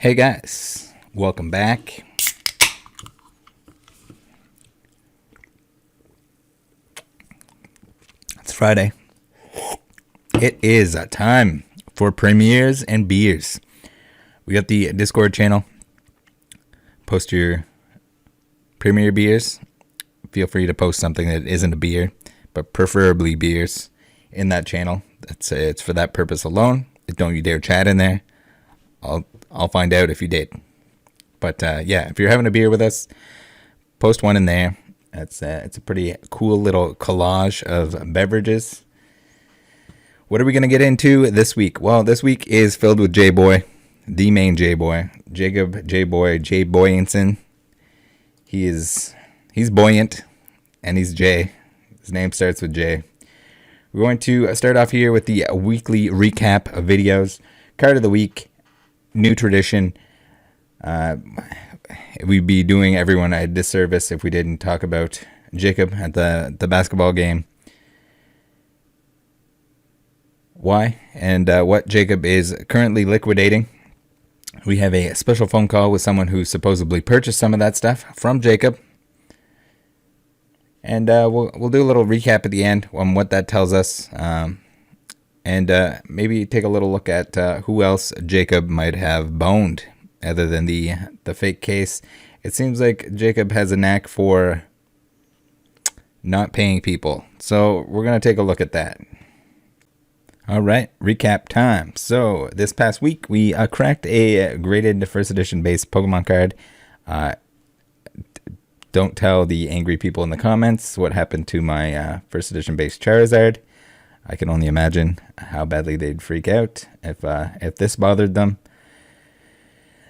Hey guys, welcome back. It's Friday. It is time for premieres and beers. We got the Discord channel. Post your premiere beers. Feel free to post something that isn't a beer, but preferably beers in that channel. It's for that purpose alone. Don't you dare chat in there. I'll find out if you did. But yeah, if you're having a beer with us, post one in there. It's a pretty cool little collage of beverages. What are we going to get into this week? Well, this week is filled with J-Boy, the main J-Boy, Jacob J-Boy, Jay Boyanson. He's buoyant, and he's Jay. His name starts with J. We're going to start off here with the weekly recap of videos. Card of the week, new tradition. We'd be doing everyone a disservice if we didn't talk about Jacob at the basketball game. Why and what Jacob is currently liquidating. We have a special phone call with someone who supposedly purchased some of that stuff from Jacob. And we'll do a little recap at the end on what that tells us. And maybe take a little look at who else Jacob might have boned other than the fake case. It seems like Jacob has a knack for not paying people. So we're going to take a look at that. All right, recap time. So this past week, we cracked a graded first edition base Pokemon card. Don't tell the angry people in the comments what happened to my first edition base Charizard. I can only imagine how badly they'd freak out if this bothered them.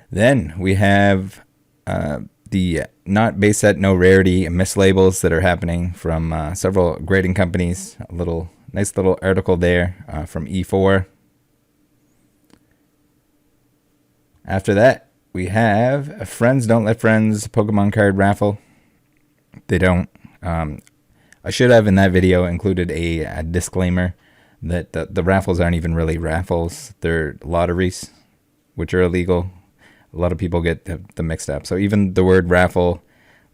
Then we have the not base set, no rarity mislabels that are happening from several grading companies. Nice little article there from E4. After that, we have Friends Don't Let Friends Pokemon card raffle. They don't. I should have in that video included a disclaimer that the raffles aren't even really raffles. They're lotteries, which are illegal. A lot of people get them mixed up. So even the word raffle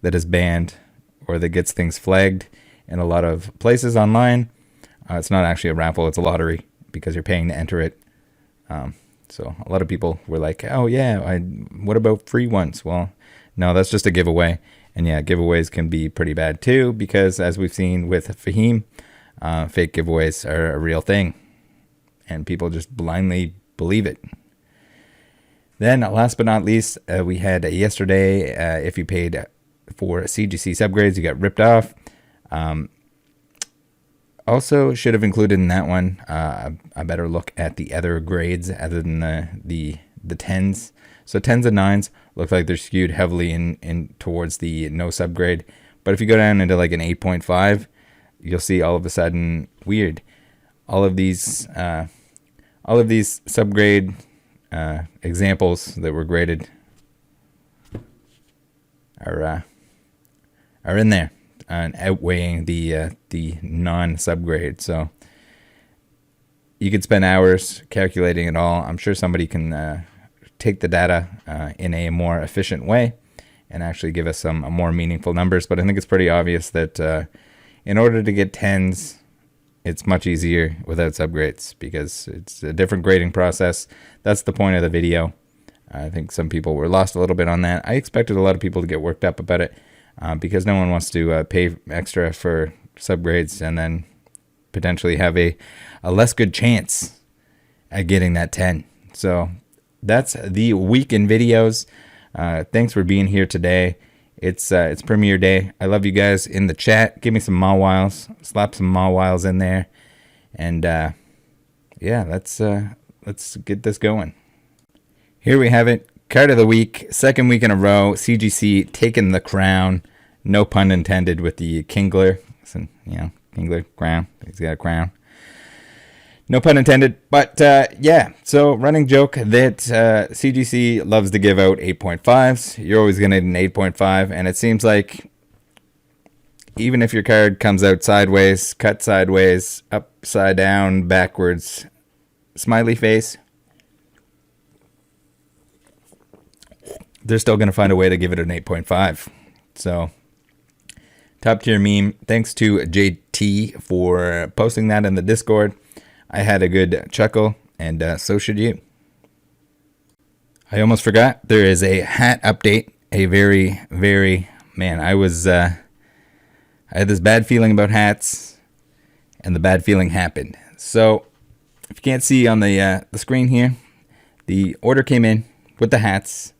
that is banned or that gets things flagged in a lot of places online, it's not actually a raffle. It's a lottery because you're paying to enter it. So a lot of people were like, oh yeah, what about free ones? Well, no, that's just a giveaway. And yeah, giveaways can be pretty bad too, because as we've seen with Fahim, fake giveaways are a real thing. And people just blindly believe it. Then last but not least, we had yesterday, if you paid for CGC subgrades, you got ripped off. Also should have included in that one a better look at the other grades other than the 10s. So 10s and 9s look like they're skewed heavily in towards the no subgrade. But if you go down into like an 8.5, you'll see all of a sudden weird. All of these subgrade examples that were graded are in there and outweighing the non-subgrade. So you could spend hours calculating it all. I'm sure somebody can take the data in a more efficient way and actually give us some more meaningful numbers. But I think it's pretty obvious that in order to get 10s, it's much easier without subgrades because it's a different grading process. That's the point of the video. I think some people were lost a little bit on that. I expected a lot of people to get worked up about it because no one wants to pay extra for subgrades and then potentially have a less good chance at getting that 10. So that's the week in videos. Thanks for being here today. It's premiere day. I love you guys in the chat. Give me some Mawiles. Slap some Mawiles in there. And yeah, let's get this going. Here we have it. Card of the week. Second week in a row. CGC taking the crown. No pun intended with the Kingler. So, Kingler crown. He's got a crown. No pun intended, but yeah, so running joke that CGC loves to give out 8.5s. You're always going to need an 8.5, and it seems like even if your card comes out sideways, cut sideways, upside down, backwards, smiley face, they're still going to find a way to give it an 8.5. So, top tier meme. Thanks to JT for posting that in the Discord. I had a good chuckle, and so should you. I almost forgot. There is a hat update. A very, very, man, I had this bad feeling about hats, and the bad feeling happened. So, if you can't see on the screen here, the order came in with the hats,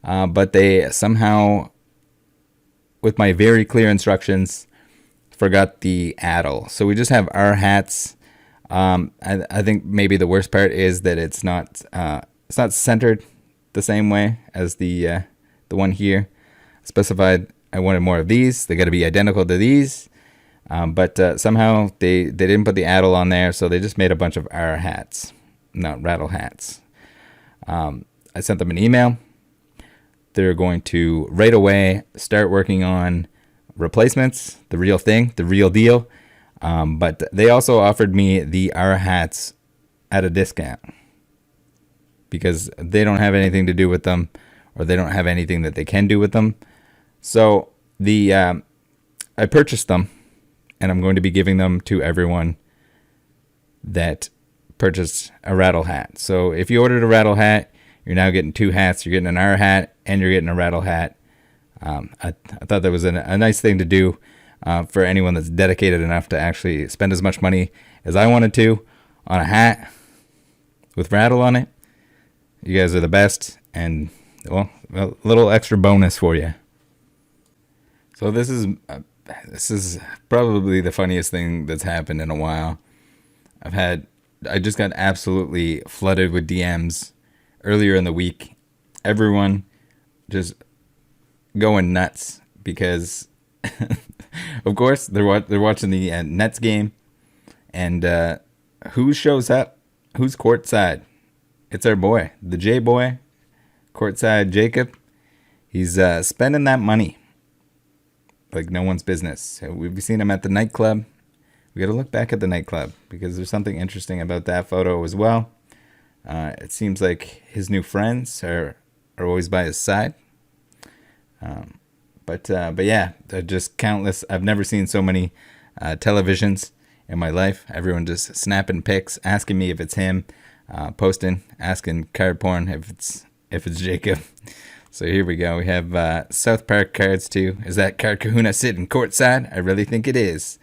but they somehow, with my very clear instructions, forgot the addle. So we just have our hats. I think maybe the worst part is that it's not centered the same way as the one here. Specified I wanted more of these. They got to be identical to these. But somehow they didn't put the addle on there, so they just made a bunch of our hats, not rattle hats. I sent them an email. They're going to right away start working on replacements, the real thing, the real deal. But they also offered me the our hats at a discount because they don't have anything to do with them, or they don't have anything that they can do with them. So I purchased them, and I'm going to be giving them to everyone that purchased a rattle hat. So if you ordered a rattle hat, you're now getting two hats. You're getting an our hat, and you're getting a rattle hat. I thought that was a nice thing to do for anyone that's dedicated enough to actually spend as much money as I wanted to on a hat with rattle on it. You guys are the best, and well, a little extra bonus for you. So this is probably the funniest thing that's happened in a while. I just got absolutely flooded with DMs earlier in the week. Everyone just going nuts because, of course, they're watching the Nets game, and who shows up? Who's courtside? It's our boy, the J boy, courtside Jacob. He's spending that money like no one's business. We've seen him at the nightclub. We got to look back at the nightclub because there's something interesting about that photo as well. It seems like his new friends are always by his side. But yeah, just countless. I've never seen so many televisions in my life. Everyone just snapping pics, asking me if it's him, posting, asking card porn if it's Jacob. So here we go. We have South Park cards too. Is that Card Kahuna sitting courtside? I really think it is.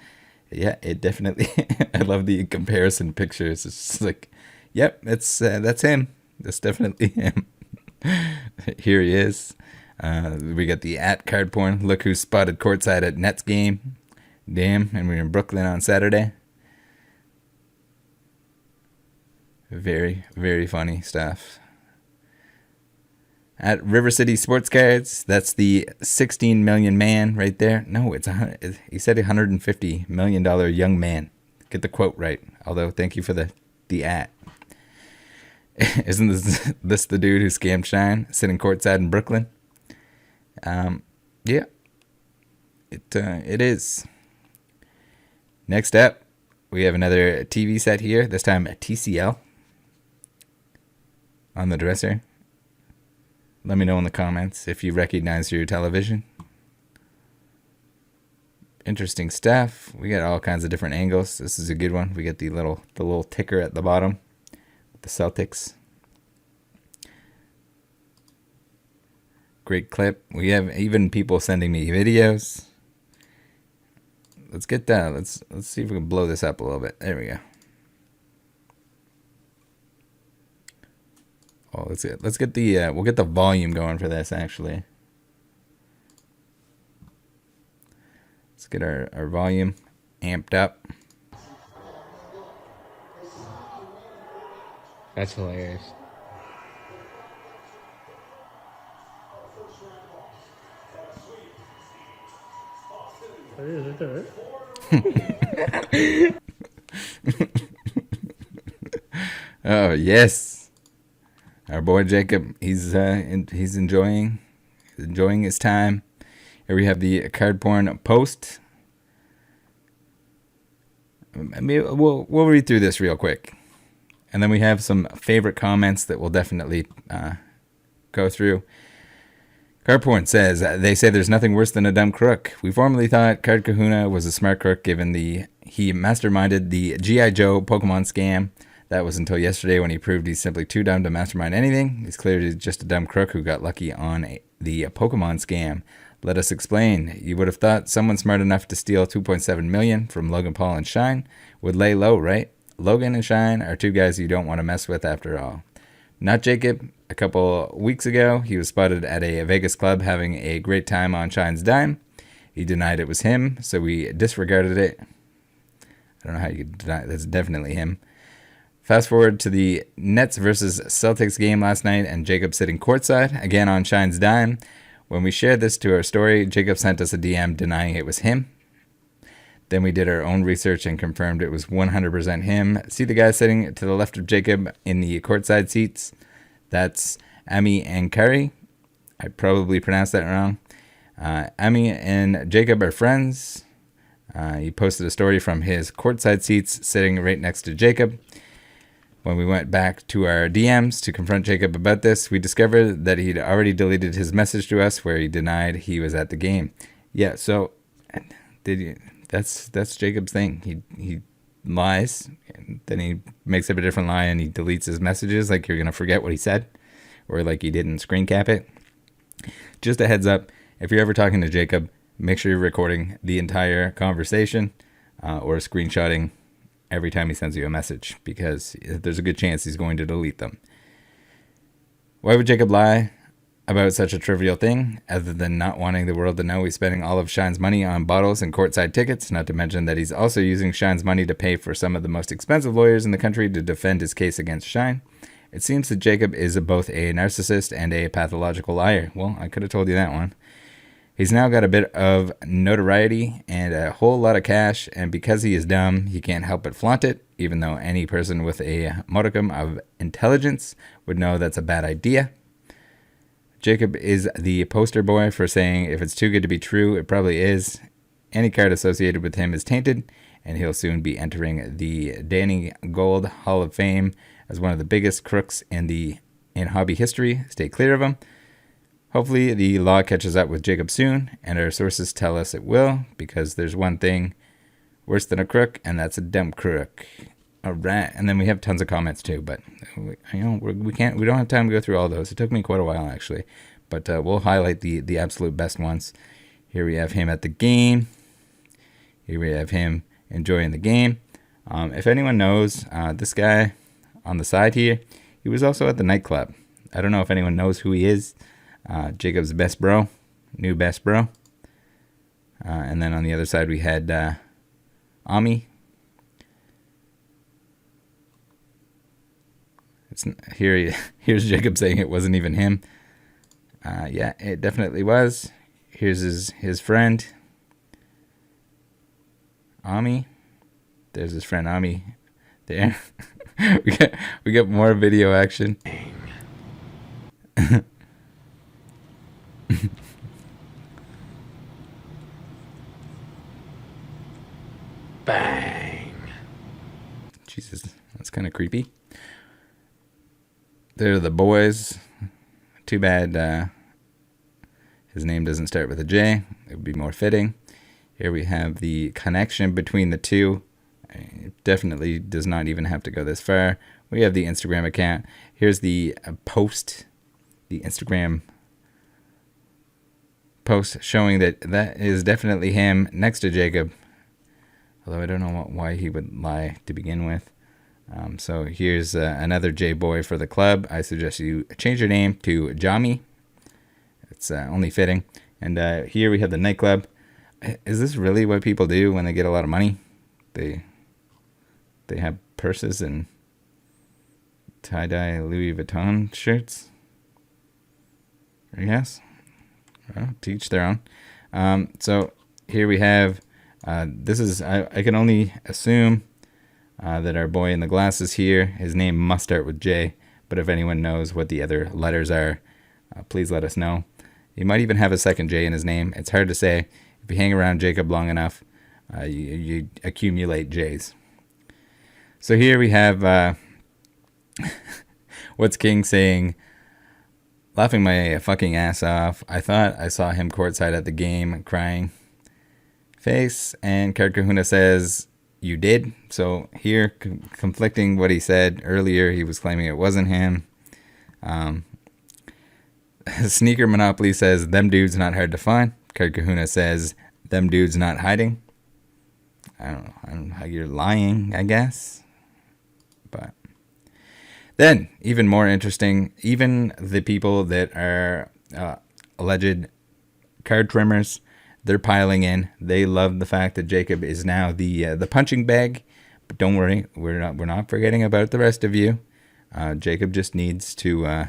Yeah, it definitely. I love the comparison pictures. It's just like, yep, that's him. That's definitely him. Here he is. We got the @card porn. Look who spotted courtside at Nets game. Damn, and we're in Brooklyn on Saturday. Very, very funny stuff. At River City Sports Cards, that's the 16 million man right there. No, he said $150 million young man. Get the quote right. Although, thank you for the @ Isn't this the dude who scammed Shine, sitting courtside in Brooklyn? Yeah, it is. Next up, we have another TV set here. This time a TCL on the dresser. Let me know in the comments if you recognize your television. Interesting stuff. We got all kinds of different angles. This is a good one. We got the little ticker at the bottom with the Celtics. Great clip. We have even people sending me videos. Let's get that. Let's see if we can blow this up a little bit. There we go. Oh, let's get the we'll get the volume going for this actually. Let's get our volume amped up. That's hilarious. It is, right? Oh yes. Our boy Jacob, he's enjoying his time. Here we have the card porn post. I mean, we'll read through this real quick, and then we have some favorite comments that we'll definitely go through. Carporn says, they say there's nothing worse than a dumb crook. We formerly thought Card Kahuna was a smart crook given he masterminded the G.I. Joe Pokemon scam. That was until yesterday when he proved he's simply too dumb to mastermind anything. He's clearly just a dumb crook who got lucky on the Pokemon scam. Let us explain. You would have thought someone smart enough to steal $2.7 million from Logan Paul and Shine would lay low, right? Logan and Shine are two guys you don't want to mess with after all. Not Jacob. A couple weeks ago, he was spotted at a Vegas club having a great time on Shine's dime. He denied it was him, so we disregarded it. I don't know how you could deny it. That's definitely him. Fast forward to the Nets versus Celtics game last night, and Jacob sitting courtside, again on Shine's dime. When we shared this to our story, Jacob sent us a DM denying it was him. Then we did our own research and confirmed it was 100% him. See the guy sitting to the left of Jacob in the courtside seats? That's Ami and Kari. I probably pronounced that wrong. Ami and Jacob are friends. He posted a story from his courtside seats sitting right next to Jacob. When we went back to our DMs to confront Jacob about this, we discovered that he'd already deleted his message to us where he denied he was at the game. Yeah, so that's Jacob's thing. He lies, and then he makes up a different lie and he deletes his messages like you're going to forget what he said or like he didn't screen cap it. Just a heads up, if you're ever talking to Jacob, make sure you're recording the entire conversation or screenshotting every time he sends you a message, because there's a good chance he's going to delete them. Why would Jacob lie about such a trivial thing, other than not wanting the world to know he's spending all of Shine's money on bottles and courtside tickets, not to mention that he's also using Shine's money to pay for some of the most expensive lawyers in the country to defend his case against Shine? It seems that Jacob is both a narcissist and a pathological liar. Well, I could have told you that one. He's now got a bit of notoriety and a whole lot of cash, and because he is dumb, he can't help but flaunt it, even though any person with a modicum of intelligence would know that's a bad idea. Jacob is the poster boy for saying if it's too good to be true, it probably is. Any card associated with him is tainted, and he'll soon be entering the Danny Gold Hall of Fame as one of the biggest crooks in hobby history. Stay clear of him. Hopefully the law catches up with Jacob soon, and our sources tell us it will, because there's one thing worse than a crook, and that's a dumb crook. All right, and then we have tons of comments too, but we don't have time to go through all those. It took me quite a while actually, but we'll highlight the absolute best ones. Here we have him at the game. Here we have him enjoying the game. If anyone knows this guy on the side here, he was also at the nightclub. I don't know if anyone knows who he is. Jacob's best bro, new best bro. And then on the other side we had Ami. Here's Jacob saying it wasn't even him. Yeah, it definitely was. Here's his friend, Ami. There's his friend Ami. There, we get more video action. Bang. Jesus, that's kind of creepy. They're the boys. Too bad his name doesn't start with a J. It would be more fitting. Here we have the connection between the two. It definitely does not even have to go this far. We have the Instagram account. Here's the post, the Instagram post showing that is definitely him next to Jacob. Although I don't know why he would lie to begin with. So here's another J-boy for the club. I suggest you change your name to Jami. It's only fitting. And here we have the nightclub. Is this really what people do when they get a lot of money? They have purses and tie-dye Louis Vuitton shirts? Yes. Well, to each their own. So here we have, this is, I can only assume that our boy in the glasses here, his name must start with J, but if anyone knows what the other letters are, please let us know. He might even have a second J in his name. It's hard to say. If you hang around Jacob long enough, you accumulate J's. So here we have What's King saying, laughing my fucking ass off. I thought I saw him courtside at the game crying face, and Card Kahuna says, you did. So here, conflicting what he said earlier, he was claiming it wasn't him. Sneaker Monopoly says, them dudes not hard to find. Card Kahuna says, them dudes not hiding. I don't know how you're lying, I guess. But then, even more interesting, even the people that are alleged card trimmers, they're piling in. They love the fact that Jacob is now the punching bag. But don't worry, we're not forgetting about the rest of you. Jacob just needs to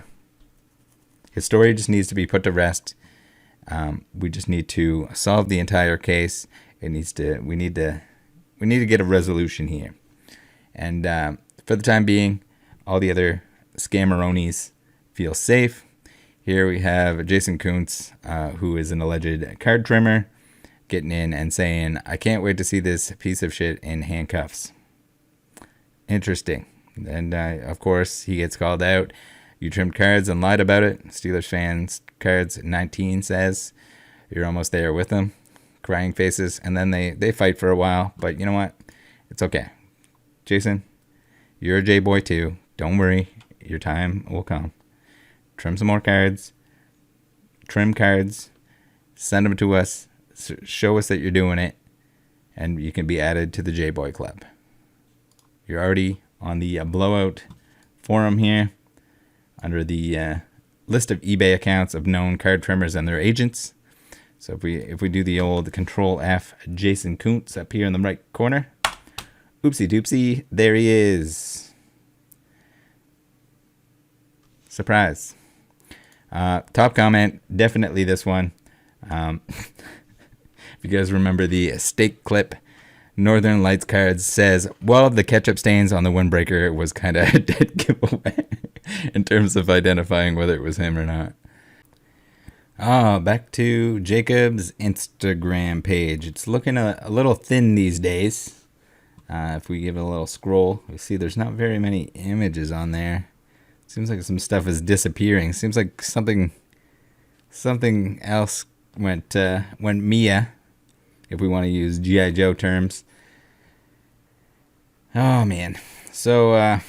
his story just needs to be put to rest. We just need to solve the entire case. We need to get a resolution here. And for the time being, all the other scammeronis feel safe. Here we have Jason Kuntz, who is an alleged card trimmer, getting in and saying, I can't wait to see this piece of shit in handcuffs. Interesting. And of course, he gets called out. You trimmed cards and lied about it. Steelers fans cards 19 says, you're almost there with them. Crying faces. And then they fight for a while. But you know what? It's okay. Jason, you're a J-boy too. Don't worry. Your time will come. Trim some more cards. Trim cards. Send them to us. Show us that you're doing it. And you can be added to the J-boy club. You're already on the blowout forum here. Under the list of eBay accounts of known card trimmers and their agents. So if we do the old Control F, Jason Kuntz up here in the right corner. Oopsie doopsie, there he is. Surprise. Top comment, definitely this one. If you guys remember the steak clip, Northern Lights cards says, well, the ketchup stains on the windbreaker was kind of a dead giveaway in terms of identifying whether it was him or not. Back to Jacob's Instagram page. It's looking a little thin these days. If we give it a little scroll, we see there's not very many images on there. Seems like some stuff is disappearing. Seems like something else went Mia, if we want to use G.I. Joe terms. Oh man. So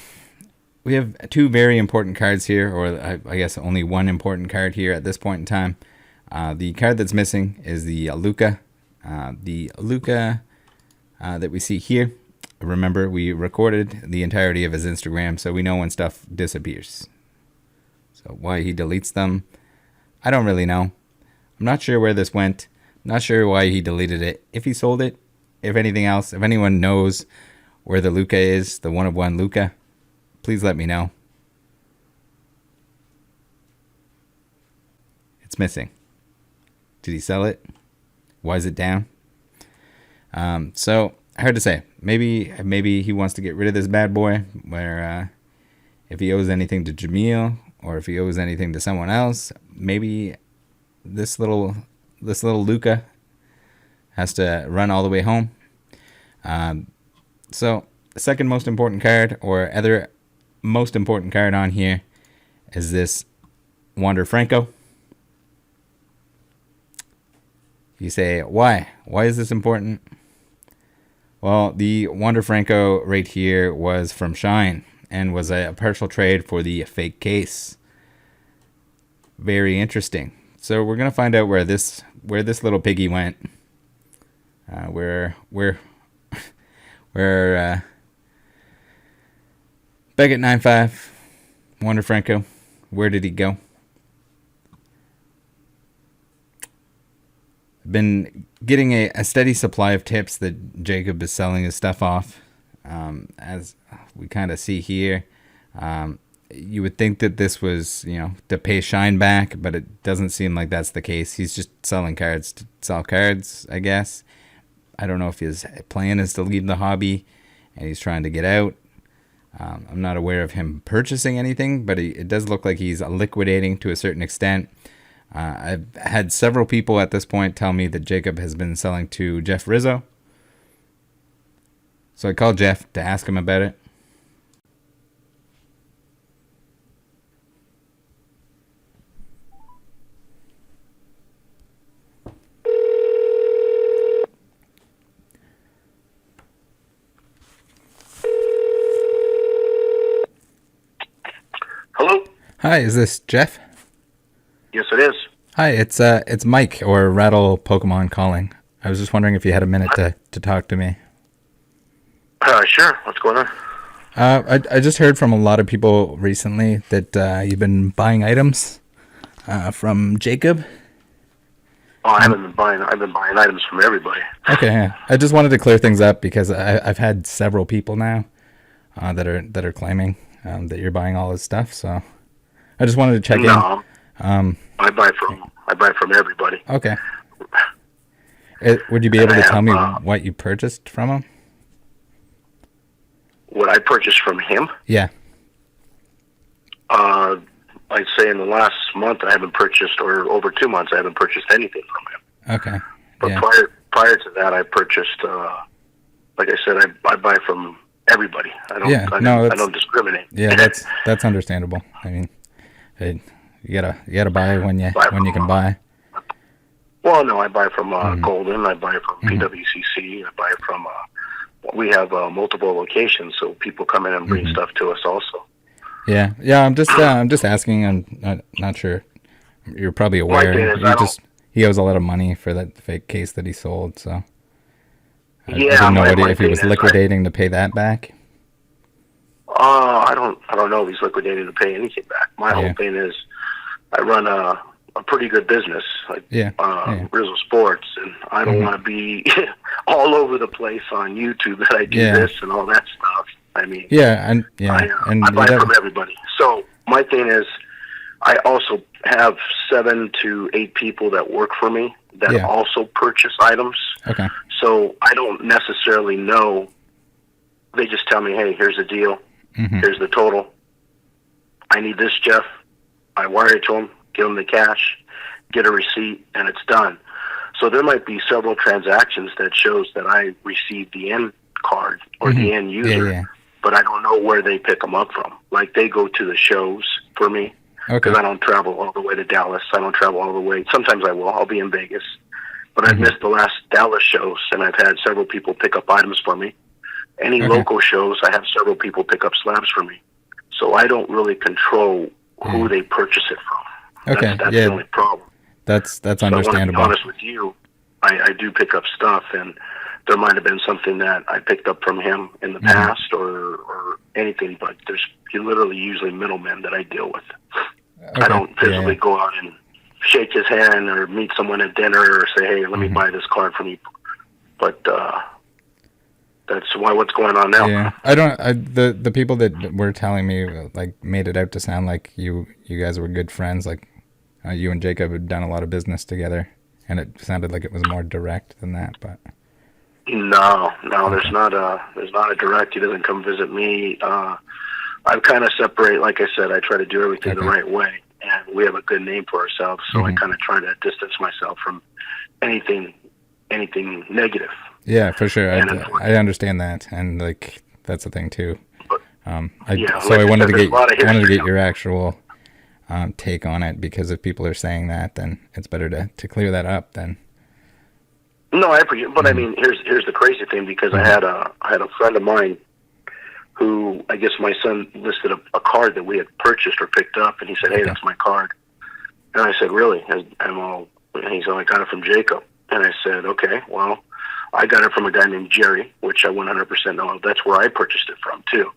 we have two very important cards here, or I guess only one important card here at this point in time. The card that's missing is the Luka. The Luka that we see here. Remember, we recorded the entirety of his Instagram, so we know when stuff disappears. So why he deletes them, I don't really know. I'm not sure where this went. I'm not sure why he deleted it. If he sold it, if anything else, if anyone knows where the Luka is, the one-of-one Luka, please let me know. It's missing. Did he sell it? Why is it down? So hard to say. Maybe he wants to get rid of this bad boy. Where if he owes anything to Jamil, or if he owes anything to someone else, maybe this little Luka has to run all the way home. So the second most important card, or other most important card on here, is this Wander Franco. You say, why? Why is this important? Well, the Wander Franco right here was from Shine and was a partial trade for the fake case. Very interesting. So we're gonna find out where this little piggy went. Where Beckett 95, Wander Franco, where did he go? Been getting a steady supply of tips that Jacob is selling his stuff off. As we kind of see here, you would think that this was, to pay Shine back, but it doesn't seem like that's the case. He's just selling cards to sell cards, I guess. I don't know if his plan is to leave the hobby and he's trying to get out. I'm not aware of him purchasing anything, but it does look like he's liquidating to a certain extent. I've had several people at this point tell me that Jacob has been selling to Jeff Rizzo. So I called Jeff to ask him about it. Hi, is this Jeff? Yes, it is. Hi, it's Mike or Rattle Pokemon calling. I was just wondering if you had a minute to talk to me. Sure. What's going on? I just heard from a lot of people recently that you've been buying items from Jacob. Oh, I haven't been buying. I've been buying items from everybody. Okay, yeah. I just wanted to clear things up because I've had several people now that are claiming that you're buying all this stuff. So I just wanted to check in. I buy from everybody. Okay. Would you be able to tell me what you purchased from him? What I purchased from him? Yeah. I'd say in the last month I haven't purchased, or over 2 months I haven't purchased anything from him. Okay. But yeah. prior to that, I purchased. Like I said, I buy from everybody. I don't discriminate. Yeah, that's understandable. I mean, you gotta buy when you can buy. Well, no, I buy from Golden. I buy from PWCC. I buy from. We have multiple locations, so people come in and bring stuff to us also. Yeah. I'm just asking. I'm not sure. You're probably aware. He owes a lot of money for that fake case that he sold. So I didn't know if he was liquidating to pay that back. I don't know if he's liquidating to pay anything back. My whole thing is, I run a pretty good business, like Rizzo Sports, and I don't want to be all over the place on YouTube that I do this and all that stuff. I mean, I buy from everybody. So my thing is, I also have 7 to 8 people that work for me that also purchase items. Okay. So I don't necessarily know. They just tell me, hey, here's the deal. Here's the total. I need this, Jeff. I wire it to him, give him the cash, get a receipt, and it's done. So there might be several transactions that shows that I received the end card or the end user, but I don't know where they pick them up from. Like, they go to the shows for me because I don't travel all the way to Dallas. I don't travel all the way. Sometimes I will. I'll be in Vegas. But I've missed the last Dallas shows, and I've had several people pick up items for me. Any local shows, I have several people pick up slabs for me. So I don't really control who they purchase it from. Okay, that's the only problem. That's understandable. I want to be honest with you. I do pick up stuff, and there might have been something that I picked up from him in the past or anything, but there's literally usually middlemen that I deal with. Okay. I don't physically go out and shake his hand or meet someone at dinner or say, hey, let me buy this card from you. But that's what's going on now. Yeah, the people that were telling me like made it out to sound like you guys were good friends, like you and Jacob had done a lot of business together, and it sounded like it was more direct than that. But no, there's not a direct. He doesn't come visit me. I kind of separate. Like I said, I try to do everything the right way, and we have a good name for ourselves. So I kind of try to distance myself from anything negative. Yeah, for sure. I understand that, and like that's the thing too. I wanted to get your actual take on it, because if people are saying that, then it's better to clear that up. Then. No, I appreciate. But I mean, here's the crazy thing, because I had a friend of mine who, I guess my son listed a card that we had purchased or picked up, and he said, "Hey, that's my card." And I said, "Really?" And he said, "I got it from Jacob." And I said, "Okay, well, I got it from a guy named Jerry," which I 100% know. That's where I purchased it from too.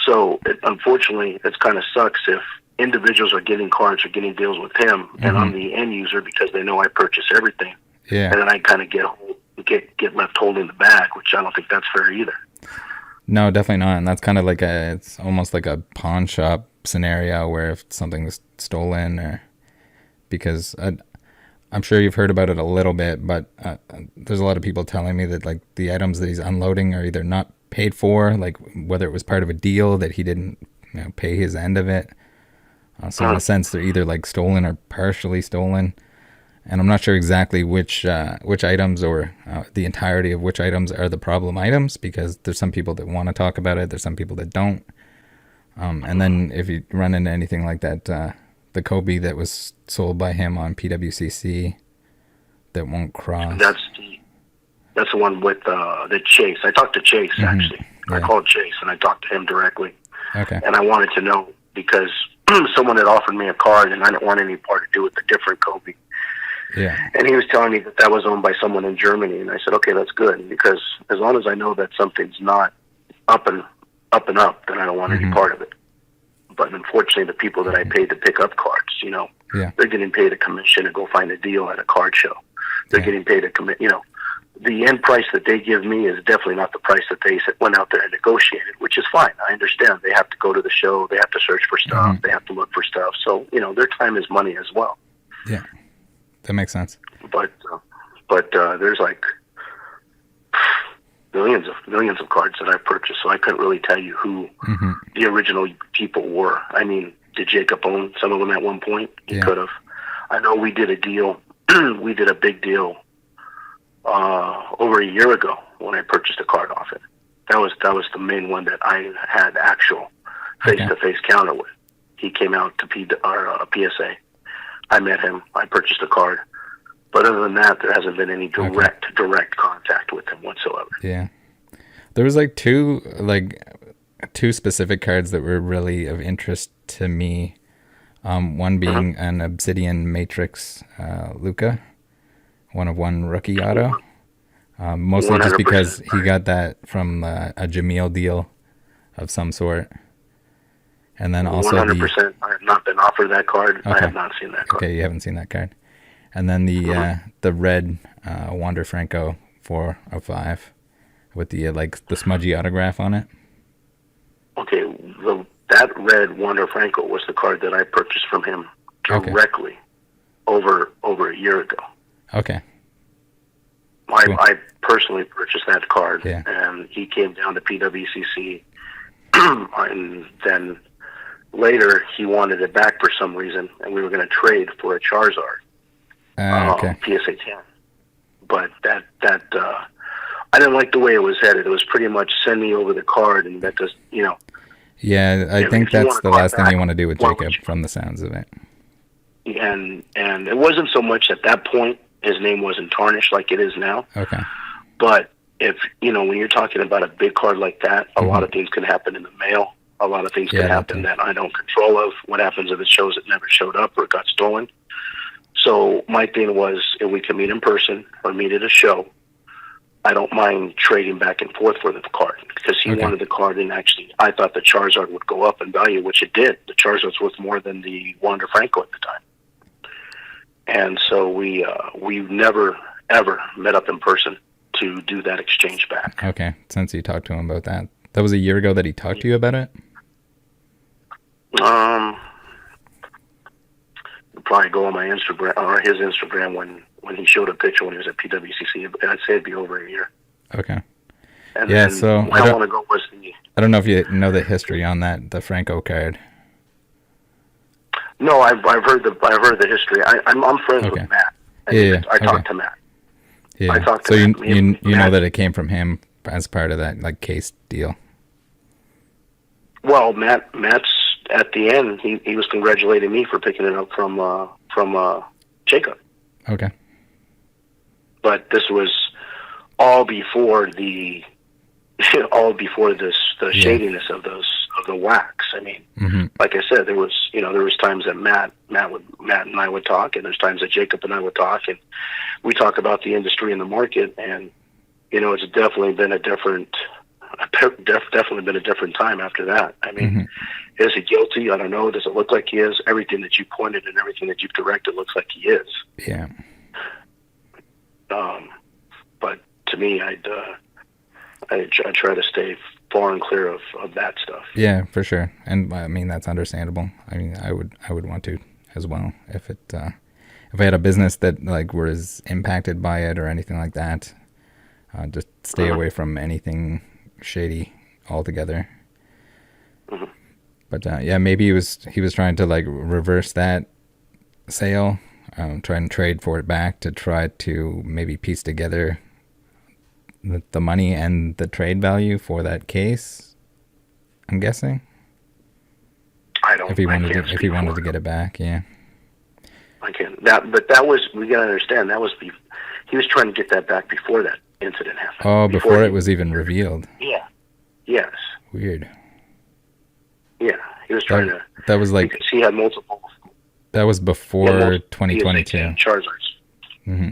So unfortunately, it kind of sucks if individuals are getting cards or getting deals with him, and I'm the end user because they know I purchase everything. Yeah. And then I kind of get left holding the bag, which I don't think that's fair either. No, definitely not. And that's kind of like it's almost like a pawn shop scenario where if something's stolen, or because I'm sure you've heard about it a little bit, but there's a lot of people telling me that like the items that he's unloading are either not paid for, like whether it was part of a deal that he didn't pay his end of it. So in a sense, they're either like stolen or partially stolen. And I'm not sure exactly which items or the entirety of which items are the problem items, because there's some people that want to talk about it. There's some people that don't. And then if you run into anything like that, the Kobe that was sold by him on PWCC that won't cross. That's the one with the Chase. I talked to Chase, actually. Yeah. I called Chase, and I talked to him directly. Okay. And I wanted to know, because someone had offered me a card, and I didn't want any part to do with the different Kobe. Yeah. And he was telling me that was owned by someone in Germany, and I said, okay, that's good, because as long as I know that something's not up and up, then I don't want any part of it. But unfortunately, the people that I paid to pick up cards, they're getting paid a commission to go find a deal at a card show. They're getting paid a the end price that they give me is definitely not the price that they went out there and negotiated, which is fine. I understand. They have to go to the show. They have to search for stuff. They have to look for stuff. So, their time is money as well. Yeah. That makes sense. But there's like millions of cards that I purchased, so I couldn't really tell you who the original people were. I mean, did Jacob own some of them at one point? He could have. I know we did a deal. We did a big deal over a year ago when I purchased a card off it. That was the main one that I had actual face-to-face counter with. He came out to PSA. I met him. I purchased a card. But other than that, there hasn't been any direct contact with him whatsoever. Yeah. There was like two specific cards that were really of interest to me. One being an Obsidian Matrix Luka, 1/1 rookie auto. Mostly 100%. Just because he got that from a Jamil deal of some sort. And then also 100%. I have not been offered that card. Okay. I have not seen that card. Okay, you haven't seen that card. And then the red Wander Franco 4/5 with the smudgy autograph on it. Okay, that red Wander Franco was the card that I purchased from him directly over a year ago. Okay. Cool. I personally purchased that card, and he came down to PWCC, and then later he wanted it back for some reason, and we were going to trade for a Charizard. PSA 10. But that I didn't like the way it was headed. It was pretty much send me over the card, and that just, Yeah, I think that's the last thing you want to do with Jacob, from the sounds of it. And it wasn't so much at that point, his name wasn't tarnished like it is now. Okay. But if, when you're talking about a big card like that, a lot of things can happen in the mail. A lot of things can happen that I don't control of. What happens if it shows it never showed up or it got stolen? So my thing was, if we can meet in person or meet at a show, I don't mind trading back and forth for the card, because he wanted the card, and actually I thought the Charizard would go up in value, which it did. The Charizard's worth more than the Wander Franco at the time. And so we never, ever met up in person to do that exchange back. Okay, since you talked to him about that. That was a year ago that he talked to you about it? Probably go on my Instagram, or his Instagram, when he showed a picture when he was at PWCC. I'd say it'd be over a year. Okay. And so how long ago was the... I don't know if you know the history on that, the Franco card. No, I've heard the history. I'm friends with Matt. I talked to Matt. Yeah. I talked to Matt. You Matt. know that it came from him as part of that case deal. Well, Matt's at the end. He was congratulating me for picking it up from Jacob. Okay. But this was all before the shadiness of the wax. I mean, like I said, there was times that Matt and I would talk, and there's times that Jacob and I would talk, and we talk about the industry and the market, and it's definitely been a different time after that. I mean, is he guilty? I don't know. Does it look like he is? Everything that you pointed and everything that you've directed looks like he is. Yeah. But to me, I try to stay far and clear of that stuff. Yeah, for sure. And I mean, that's understandable. I mean, I would want to as well if I had a business that was impacted by it or anything like that. Just stay away from anything shady altogether. But maybe he was trying to reverse that sale, try and trade for it back to try to maybe piece together the money and the trade value for that case. I'm guessing. If he wanted to get it back, yeah. I can't. But that was, we gotta understand, he was trying to get that back before that incident happened. Oh, before it was even revealed. Yeah. Yes. Weird. Yeah. He was trying to. That was like. Because he had multiple. That was before 2022. Charizards. Mm-hmm.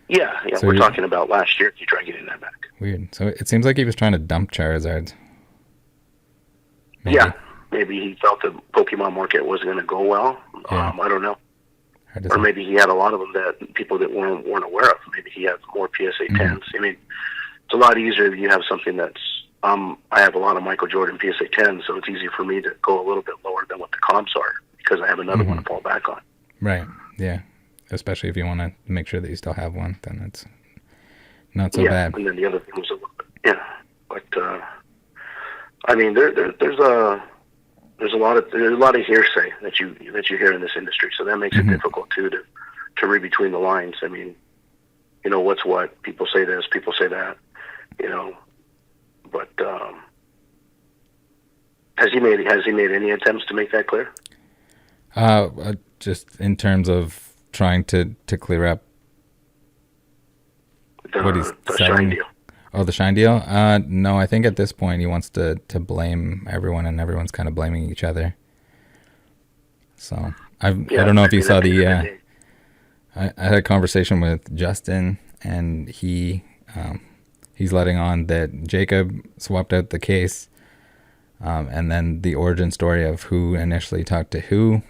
Yeah. So we're talking about last year. He tried getting that back. Weird. So it seems like he was trying to dump Charizards. Maybe. Yeah. Maybe he felt the Pokemon market wasn't going to go well. Yeah. I don't know. Or maybe he had a lot of them that people that weren't aware of. Maybe he had more PSA 10s. I mean, it's a lot easier if you have something that's. I have a lot of Michael Jordan PSA 10s, so it's easy for me to go a little bit lower than what the comps are because I have another one to fall back on. Right. Yeah. Especially if you want to make sure that you still have one, then it's not so bad. And then the other thing was but I mean, there's a lot of hearsay that you hear in this industry, so that makes it difficult too to read between the lines. I mean, you know what's what. People say this, people say that, you know. But has he made any attempts to make that clear? Just in terms of trying to clear up what he's selling. Shine deal. Oh, the Shine deal? No, I think at this point he wants to blame everyone, and everyone's kind of blaming each other. So I don't know if you saw the. I had a conversation with Justin, and he's letting on that Jacob swapped out the case, and then the origin story of who initially talked to who.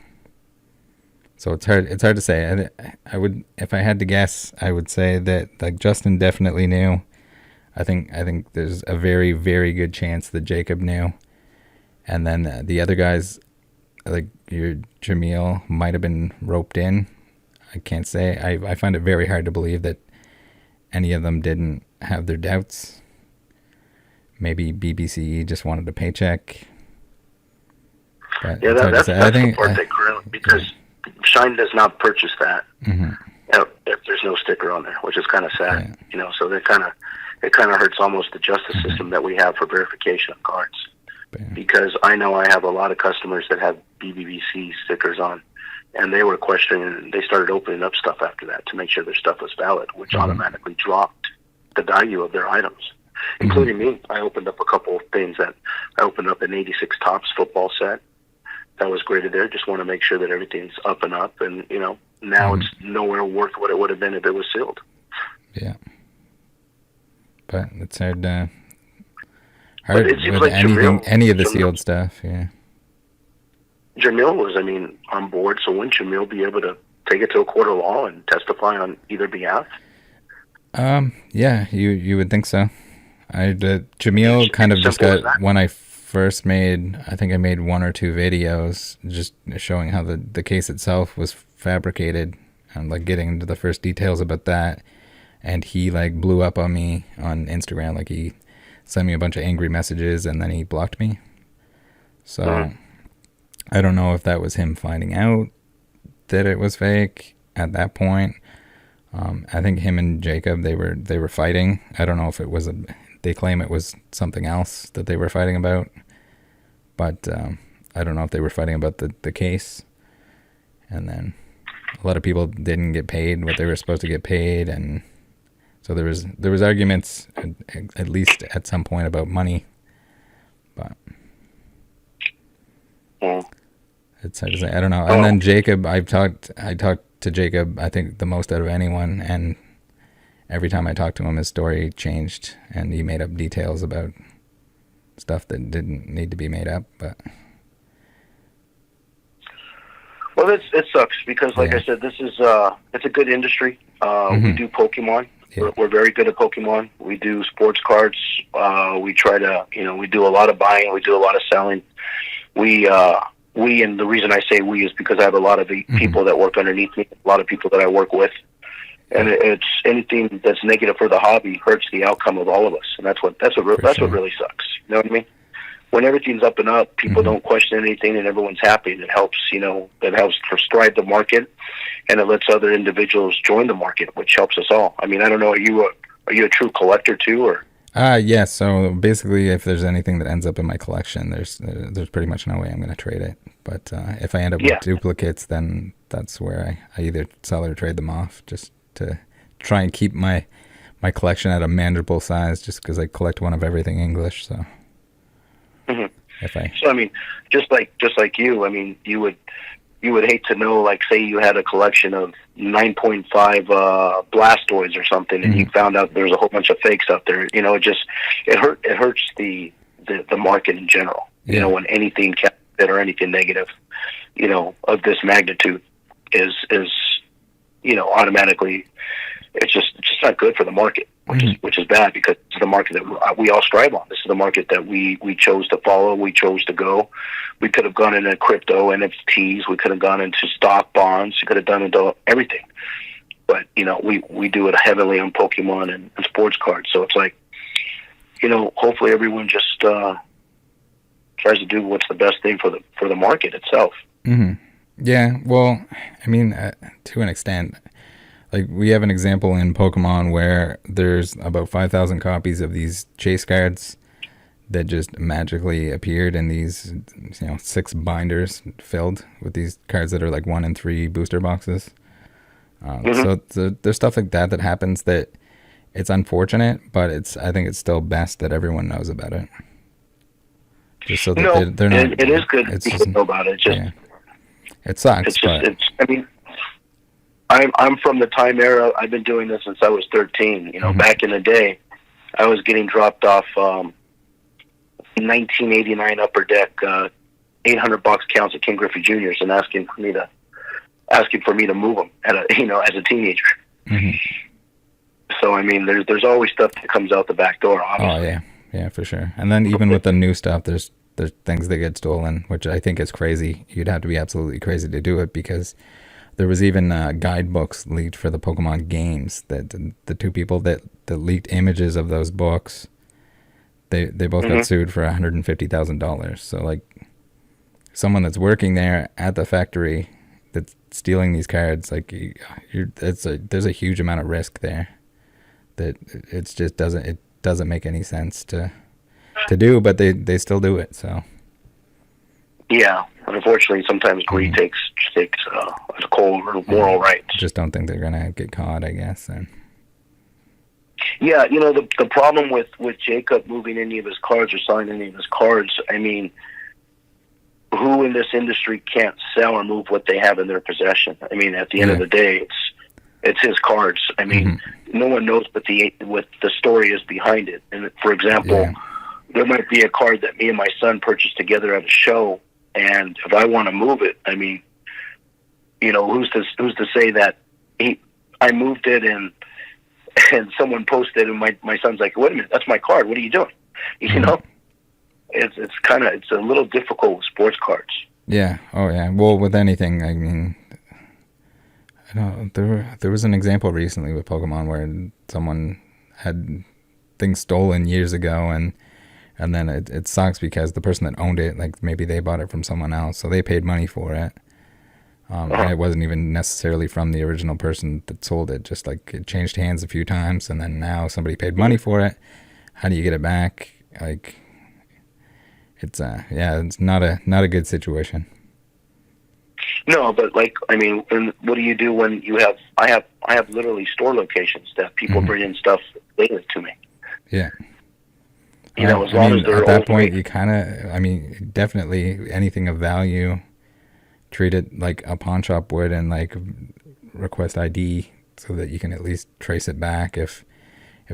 So it's hard to say. I would, if I had to guess, I would say that like Justin definitely knew. I think there's a very, very good chance that Jacob knew, and then the other guys, like your Jamil, might have been roped in. I can't say. I find it very hard to believe that any of them didn't have their doubts. Maybe BBCE just wanted a paycheck. But that's the part that grew because Shine does not purchase that if there's no sticker on there, which is kind of sad. Yeah. You know, so it kind of hurts almost the justice system that we have for verification of cards. Because I know I have a lot of customers that have BBCE stickers on, and they were questioning, and they started opening up stuff after that to make sure their stuff was valid, which automatically dropped the value of their items, including me. I opened up a couple of things that I opened up an 86 Topps football set that was graded there. Just want to make sure that everything's up and up, and you know, now it's nowhere worth what it would have been if it was sealed. Yeah, but it's hard with like any of the sealed stuff. Yeah. Jamil was, on board, so wouldn't Jamil be able to take it to a court of law and testify on either behalf? Yeah, you would think so. Jamil kind of just got, when I first made, I think I made 1 or 2 videos just showing how the case itself was fabricated and like getting into the first details about that. And he like blew up on me on Instagram. Like he sent me a bunch of angry messages and then he blocked me. So I don't know if that was him finding out that it was fake at that point. I think him and Jacob, they were fighting. I don't know if it was they claim it was something else that they were fighting about, but I don't know if they were fighting about the case. And then a lot of people didn't get paid what they were supposed to get paid, and so there was arguments at least at some point about money, but it's hard to say. I don't know. And then Jacob, I talked to Jacob, I think the most out of anyone, and every time I talked to him, his story changed, and he made up details about stuff that didn't need to be made up. But well, it sucks because, like I said, this is it's a good industry. We do Pokemon. Yeah. We're very good at Pokemon. We do sports cards. We try to, we do a lot of buying. We do a lot of selling. We, and the reason I say we is because I have a lot of the people that work underneath me, a lot of people that I work with. And it's anything that's negative for the hobby hurts the outcome of all of us, and that's what really sucks. You know what I mean? When everything's up and up, people don't question anything, and everyone's happy. And it helps, it helps to stride the market, and it lets other individuals join the market, which helps us all. I don't know, are you a true collector too, or? Yeah. So basically, if there's anything that ends up in my collection, there's pretty much no way I'm going to trade it. But if I end up with duplicates, then that's where I either sell or trade them off, just to try and keep my collection at a manageable size, just because I collect one of everything English. So. So I mean, just like you, I mean, you would hate to know, like, say you had a collection of 9.5 Blastoids or something, and you found out there's a whole bunch of fakes out there. You know, it hurts the market in general. You know, when anything counterfeit or anything negative, you know, of this magnitude is you know, automatically, it's just not good for the market, which is bad, because it's the market that we all strive on. This is the market that we chose to follow. We chose to go. We could have gone into crypto, NFTs. We could have gone into stock bonds. We could have done into everything. But, you know, we do it heavily on Pokemon and sports cards. So it's like, you know, hopefully everyone just tries to do what's the best thing for the market itself. Yeah, well, I mean, to an extent, like, we have an example in Pokemon where there's about 5,000 copies of these chase cards that just magically appeared in these, you know, 6 binders filled with these cards that are like 1 in 3 booster boxes. So there's stuff like that happens that it's unfortunate, but I think it's still best that everyone knows about it. Just so that they're not. It is good to know about it. Just, it sucks. I mean, I'm from the time era. I've been doing this since I was 13. You know, back in the day, I was getting dropped off 1989 Upper Deck, $800 counts at King Griffey Jr.'s, and asking for me to move them as a teenager. So I mean, there's always stuff that comes out the back door, obviously. Oh yeah, for sure. And then even with the new stuff, there's things that get stolen, which I think is crazy. You'd have to be absolutely crazy to do it, because there was even guidebooks leaked for the Pokemon games that the 2 people that leaked images of those books, they both got sued for $150,000. So, like, someone that's working there at the factory that's stealing these cards, like, there's a huge amount of risk there that it just doesn't make any sense to do, but they still do it. So yeah, unfortunately, sometimes greed takes a cold or moral rights. Just don't think they're gonna get caught, I guess. And yeah, you know, the problem with Jacob moving any of his cards or selling any of his cards, I mean, who in this industry can't sell or move what they have in their possession? I mean, at the end of the day, it's his cards. I mean, no one knows what the story is behind it. And for example, there might be a card that me and my son purchased together at a show, and if I want to move it, I mean, you know, who's to say that I moved it and someone posted, and my son's like, wait a minute, that's my card. What are you doing? You know, it's a little difficult with sports cards. Yeah. Oh yeah. Well, with anything, I mean, I know there was an example recently with Pokemon where someone had things stolen years ago, and then it sucks because the person that owned it, like, maybe they bought it from someone else, so they paid money for it. And it wasn't even necessarily from the original person that sold it. Just, like, it changed hands a few times, and then now somebody paid money for it. How do you get it back? Like, it's not a good situation. No, but, like, I mean, what do you do when you have? I have literally store locations that people bring in stuff daily to me. Yeah. You know, as long as they're at that point, you kind of, I mean, definitely anything of value, treat it like a pawn shop would, and, like, request ID so that you can at least trace it back if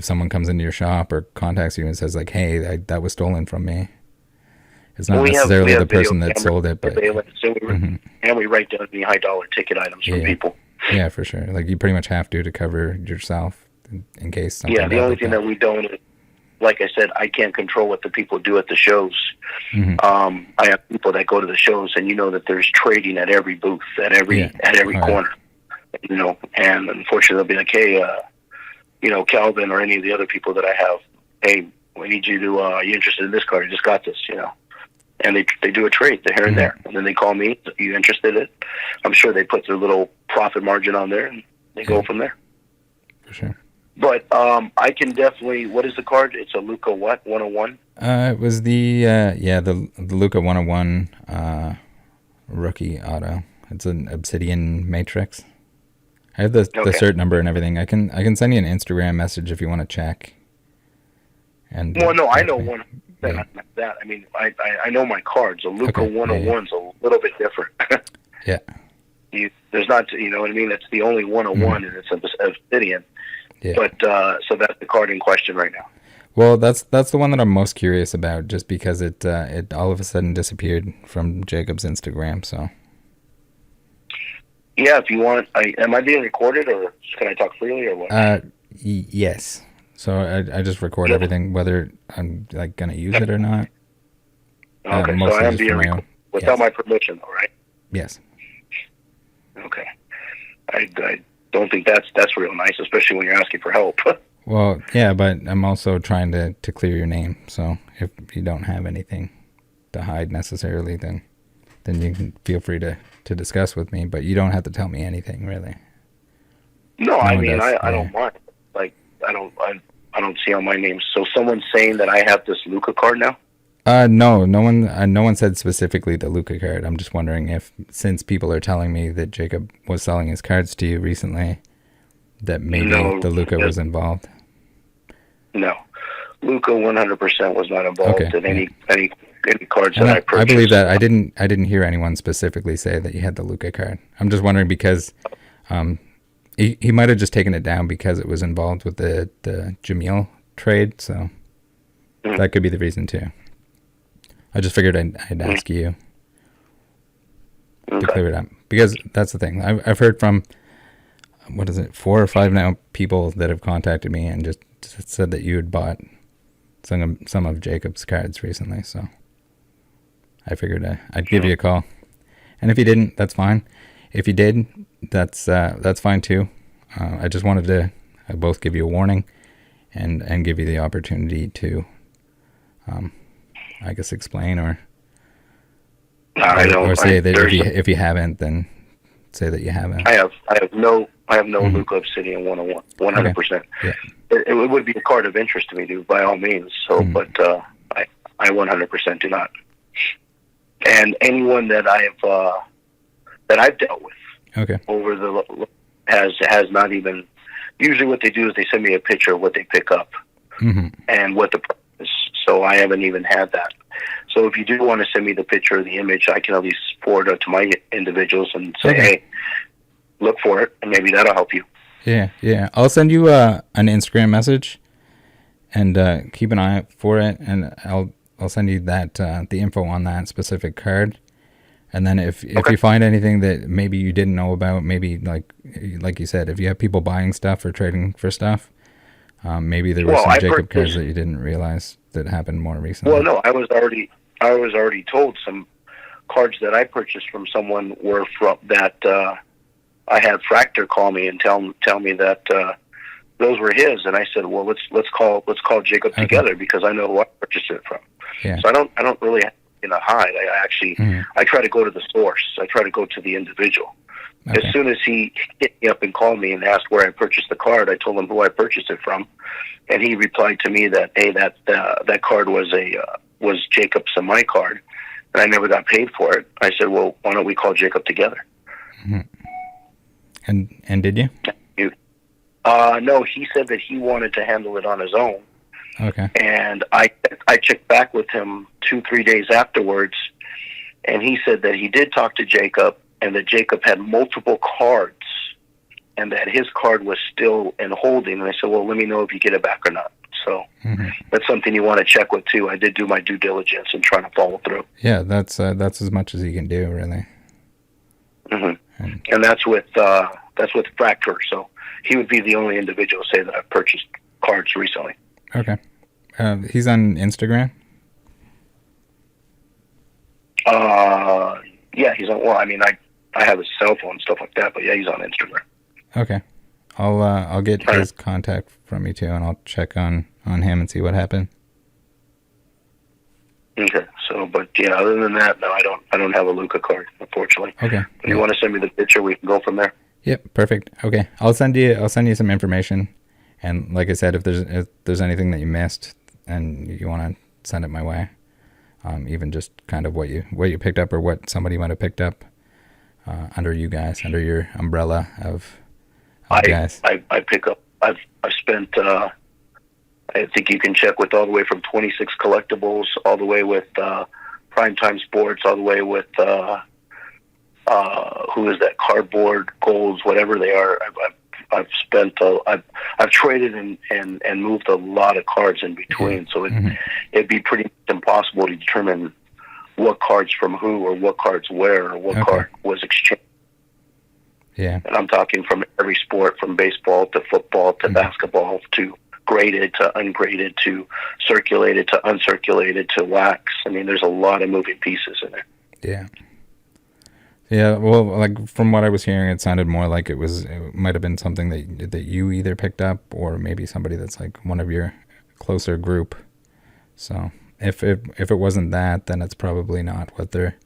someone comes into your shop or contacts you and says, like, hey, that was stolen from me. It's not necessarily the person that sold it, but and we write down the high dollar ticket items from people. Yeah, for sure. Like, you pretty much have to cover yourself in case something. Yeah, the only thing that we don't, like I said, I can't control what the people do at the shows. I have people that go to the shows, and you know that there's trading at every booth, at every corner. You know, and unfortunately, they'll be like, hey, you know, Calvin or any of the other people that I have, hey, we need you to, are you interested in this card? I just got this, you know. And they do a trade, the here and there. And then they call me, are you interested in it? I'm sure they put their little profit margin on there, and they go from there. For sure. But I can definitely, what is the card? It's a Luca what, 101? It was the Luca 101 rookie auto. It's an Obsidian Matrix. I have the cert number and everything. I can send you an Instagram message if you want to check. And well, no, I know one. Yeah. That I mean, I know my cards. A Luca Okay. 101's a little bit different. Yeah. There's not, you know what I mean? It's the only 101, and it's obsidian. Yeah. But so that's the card in question right now. Well, that's the one that I'm most curious about, just because it all of a sudden disappeared from Jacob's Instagram. So. Yeah, if you want, am I being recorded, or can I talk freely, or what? Yes. So I just record everything, whether I'm like gonna use it or not. Okay, so mostly I am just being for my recorded own. without Yes. my permission, all right? Yes. Okay. I don't think that's real nice, especially when you're asking for help. Well, yeah, but I'm also trying to clear your name. So if you don't have anything to hide necessarily, then you can feel free to discuss with me. But you don't have to tell me anything, really. No, I mean, does, I don't mind. Like, I don't see on my name. So someone's saying that I have this Luca card now? No one said specifically the Luca card. I'm just wondering if, since people are telling me that Jacob was selling his cards to you recently, that maybe the Luca was involved. No, Luca 100% was not involved in any cards that I purchased. I believe that. I didn't hear anyone specifically say that you had the Luca card. I'm just wondering because he might have just taken it down because it was involved with the Jamil trade. So that could be the reason too. I just figured I'd ask you to clear it up, because that's the thing. I've heard from, 4 or 5 now people that have contacted me and just said that you had bought some of Jacob's cards recently. So I figured I'd give you a call, and if you didn't, that's fine. If you did, that's fine too. I just wanted to both give you a warning and give you the opportunity to I guess explain or say that if you haven't, then say that you haven't. I have no Luca Obsidian 101, 100%. Yeah. It would be a card of interest to me, dude, by all means. So, but I 100% do not. And anyone that I've dealt with, over the has not even. Usually, what they do is they send me a picture of what they pick up and what the price is. So I haven't even had that. So if you do want to send me the picture or the image, I can at least forward it to my individuals and say, hey, look for it, and maybe that'll help you. Yeah. I'll send you an Instagram message, and keep an eye out for it, and I'll send you that the info on that specific card. And then if you find anything that maybe you didn't know about, maybe like you said, if you have people buying stuff or trading for stuff, maybe there were some Jacob cards that you didn't realize that happened more recently. Well, no, I was already told some cards that I purchased from someone were from that. I had Fractor call me and tell me that those were his, and I said, well, let's call Jacob together, because I know who I purchased it from. Yeah. So I don't really have to hide. I actually I try to go to the source. I try to go to the individual. As soon as he hit me up and called me and asked where I purchased the card, I told him who I purchased it from, and he replied to me that, hey, that card was Jacob's and my card, and I never got paid for it. I said, well, why don't we call Jacob together? And did you? No, he said that he wanted to handle it on his own. Okay. And I checked back with him 2-3 days afterwards, and he said that he did talk to Jacob, and that Jacob had multiple cards, and that his card was still in holding. And I said, well, let me know if you get it back or not. So that's something you want to check with too. I did do my due diligence and trying to follow through. Yeah, that's as much as you can do, really. And that's with Fractor. So he would be the only individual, say, that I've purchased cards recently. Okay. He's on Instagram? Yeah, he's on. Well, I mean, I have his cell phone and stuff like that, but yeah, he's on Instagram. Okay. I'll get his contact from you too, and I'll check on him and see what happened. Okay. So, but yeah, other than that, no, I don't have a Luca card, unfortunately. Okay. If you want to send me the picture, we can go from there. Yep. Perfect. Okay. I'll send you some information, and like I said, if there's anything that you missed and you want to send it my way, even just kind of what you picked up or what somebody might have picked up under your umbrella of guys. I pick up. I've spent I think you can check with all the way from 26 Collectibles, all the way with Primetime Sports, all the way with who is that? Cardboard Golds, whatever they are. I've spent I've traded and moved a lot of cards in between, so it'd be pretty impossible to determine what cards from who or what cards where or what card was exchanged. Yeah, and I'm talking from every sport, from baseball to football to basketball to graded to ungraded to circulated to uncirculated to wax. I mean, there's a lot of moving pieces in there. Yeah. Yeah, well, like from what I was hearing, it sounded more like it might have been something that you either picked up or maybe somebody that's like one of your closer group. So if it wasn't that, then it's probably not what they're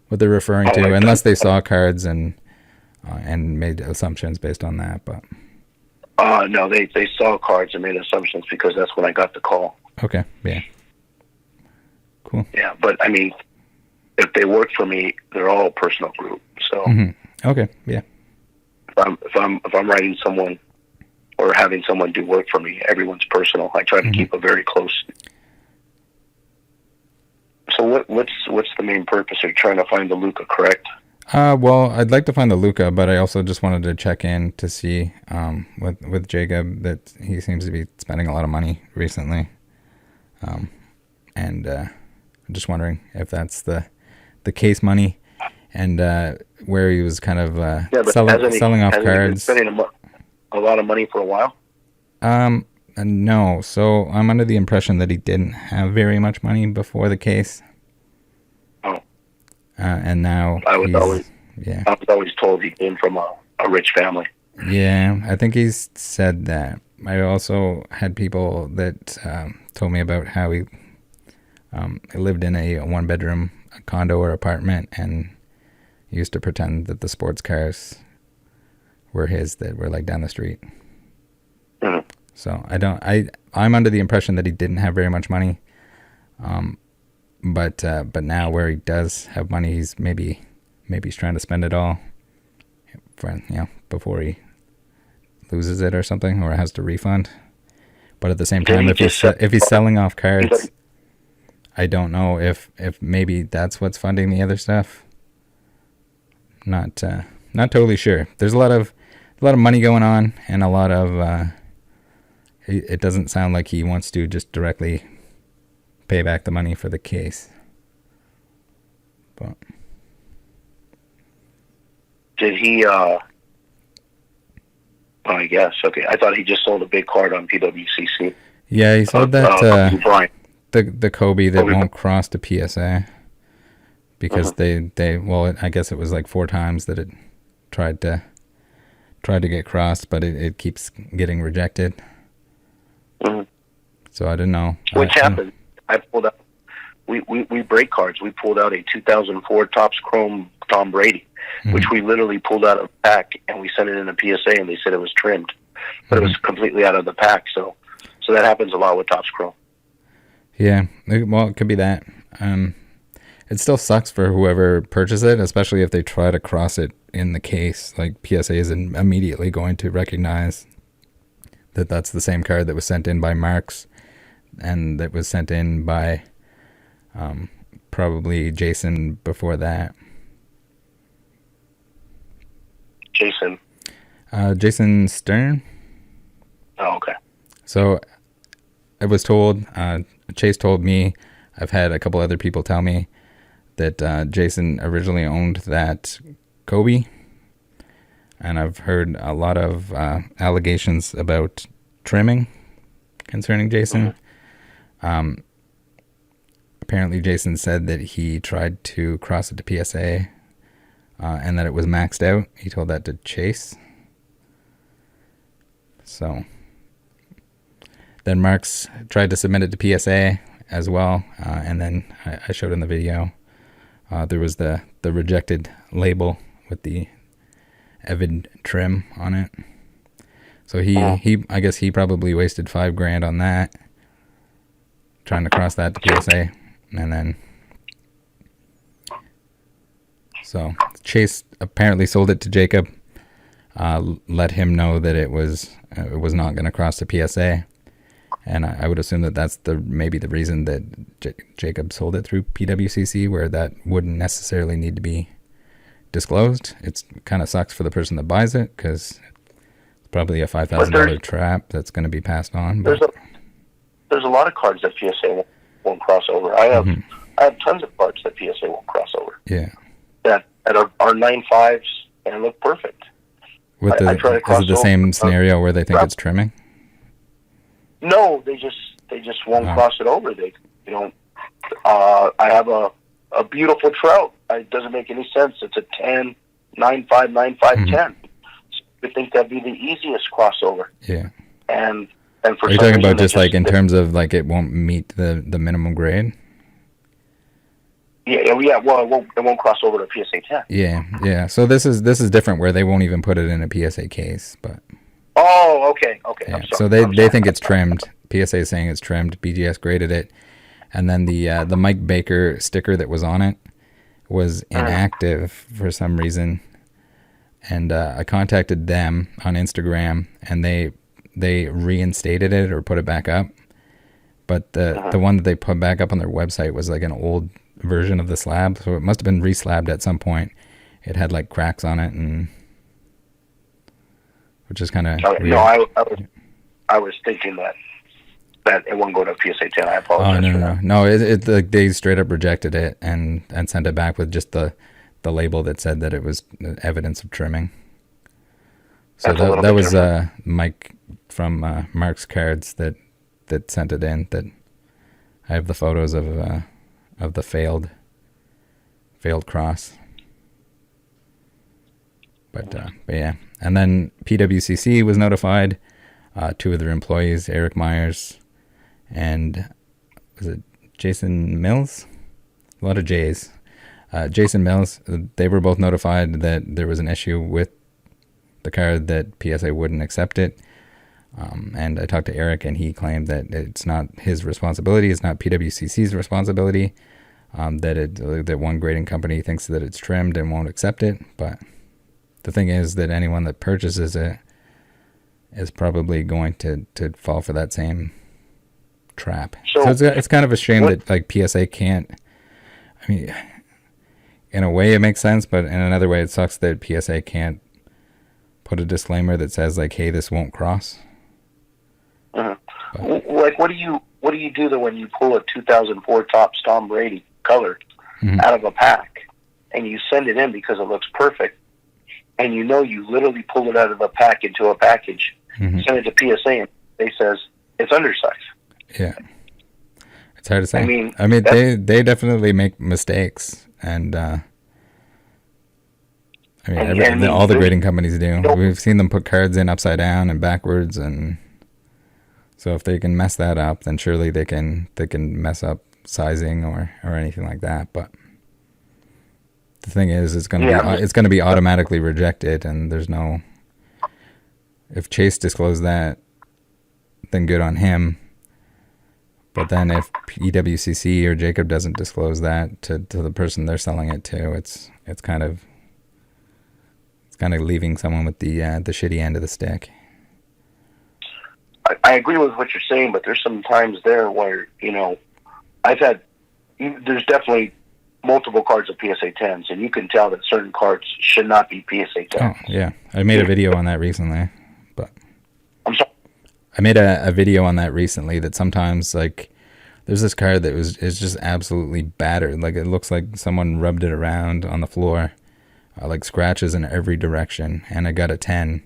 referring to, unless they saw cards and made assumptions based on that. But no, they saw cards and made assumptions because that's when I got the call. Okay, yeah, cool. Yeah, but I mean, if they work for me, they're all personal group. So okay, yeah. If I'm writing someone or having someone do work for me, everyone's personal. I try to keep a very close. So what's the main purpose? Are you trying to find the Luca, correct? Well, I'd like to find the Luca, but I also just wanted to check in to see with Jacob that he seems to be spending a lot of money recently, and I'm just wondering if that's the case money, and where he was kind of selling off cards. Spending a lot of money for a while. No, so I'm under the impression that he didn't have very much money before the case. Oh. And now I was always told he came from a rich family. Yeah, I think he's said that. I also had people that told me about how he lived in a one-bedroom condo or apartment and used to pretend that the sports cars were his that were like down the street. So I'm under the impression that he didn't have very much money. But now where he does have money, maybe he's trying to spend it all for, before he loses it or something, or has to refund. But at the same time, if he's selling off cards, I don't know if maybe that's what's funding the other stuff. Not totally sure. There's a lot of money going on, and a lot of it doesn't sound like he wants to just directly pay back the money for the case. But did he? I guess. Okay, I thought he just sold a big card on PWCC. Yeah, he sold that the Kobe that won't cross to PSA because they I guess it was like 4 times that it tried to get crossed, but it keeps getting rejected. So I don't know. Which happened? I pulled out. We break cards. We pulled out a 2004 Topps Chrome Tom Brady, which we literally pulled out of the pack and we sent it in a PSA and they said it was trimmed, but it was completely out of the pack. So that happens a lot with Topps Chrome. Yeah, well, it could be that. It still sucks for whoever purchases it, especially if they try to cross it in the case. Like PSA isn't immediately going to recognize that that's the same card that was sent in by Marks and that was sent in by probably Jason before that. Jason Stern. Oh, okay. So I was told, Chase told me, I've had a couple other people tell me that Jason originally owned that Kobe. And I've heard a lot of allegations about trimming concerning Jason. Apparently Jason said that he tried to cross it to PSA and that it was maxed out. He told that to Chase. So then Marks tried to submit it to PSA as well. And then I showed in the video, there was the rejected label with the Evid trim on it. So he I guess he probably wasted $5,000 on that, trying to cross that to PSA, and then so Chase apparently sold it to Jacob, let him know that it was not going to cross to PSA, And I would assume that that's maybe the reason that Jacob sold it through PWCC, where that wouldn't necessarily need to be disclosed. It kind of sucks for the person that buys it, because it's probably a $5,000 trap that's going to be passed on. But there's a lot of cards that PSA won't cross over. I have tons of cards that PSA won't cross over. Yeah. That are 9.5s and look perfect. Is it the same scenario where they think it's trimming? No, they just won't cross it over. They don't. I have a beautiful trout. It doesn't make any sense. It's a 10, 9.5, 9.5, 10. So I think that'd be the easiest crossover. Yeah. And for are you talking about just like in terms of like it won't meet the minimum grade? Yeah. Well, it won't cross over to PSA 10. Yeah. So this is different, where they won't even put it in a PSA case, but. Oh, okay. Yeah. So they think it's trimmed. PSA is saying it's trimmed. BGS graded it, and then the Mike Baker sticker that was on it was inactive for some reason, and I contacted them on Instagram, and they reinstated it or put it back up, but the one that they put back up on their website was like an old version of the slab, so it must have been reslabbed at some point. It had like cracks on it, and which is kind of weird. No, I was thinking that it won't go to PSA 10. I apologize. Oh, no. It they straight up rejected it and sent it back with just the label that said that it was evidence of trimming. So that was Mike from Mark's Cards that sent it in. That I have the photos of the failed cross. But yeah. And then PWCC was notified. 2 of their employees, Erik Myers and was it Jason Mills? A lot of J's. Jason Mills, they were both notified that there was an issue with the card, that PSA wouldn't accept it. And I talked to Erik, and he claimed that it's not his responsibility, it's not PWCC's responsibility, that one grading company thinks that it's trimmed and won't accept it. But the thing is that anyone that purchases it is probably going to fall for that same trap. So it's kind of a shame that like PSA can't. I mean, in a way it makes sense, but in another way it sucks that PSA can't put a disclaimer that says like, "Hey, this won't cross." Like, what do you do though when you pull a 2004 Topps Tom Brady color out of a pack and you send it in because it looks perfect, and you literally pull it out of a pack into a package, send it to PSA, and they says it's undersized. Yeah, it's hard to say. I mean, they definitely make mistakes, and all the grading companies do. We've seen them put cards in upside down and backwards, and so if they can mess that up, then surely they can mess up sizing or anything like that. But the thing is, it's gonna be automatically rejected, and there's no. If Chase disclosed that, then good on him. But then if PWCC or Jacob doesn't disclose that to the person they're selling it to, it's kind of leaving someone with the shitty end of the stick. I agree with what you're saying, but there's some times there where, there's definitely multiple cards of PSA 10s, and you can tell that certain cards should not be PSA 10s. Oh, yeah. I made a video on that recently, but... I'm sorry? I made a video on that recently that sometimes, like, there's this card that is just absolutely battered. Like, it looks like someone rubbed it around on the floor, like scratches in every direction, and I got a 10.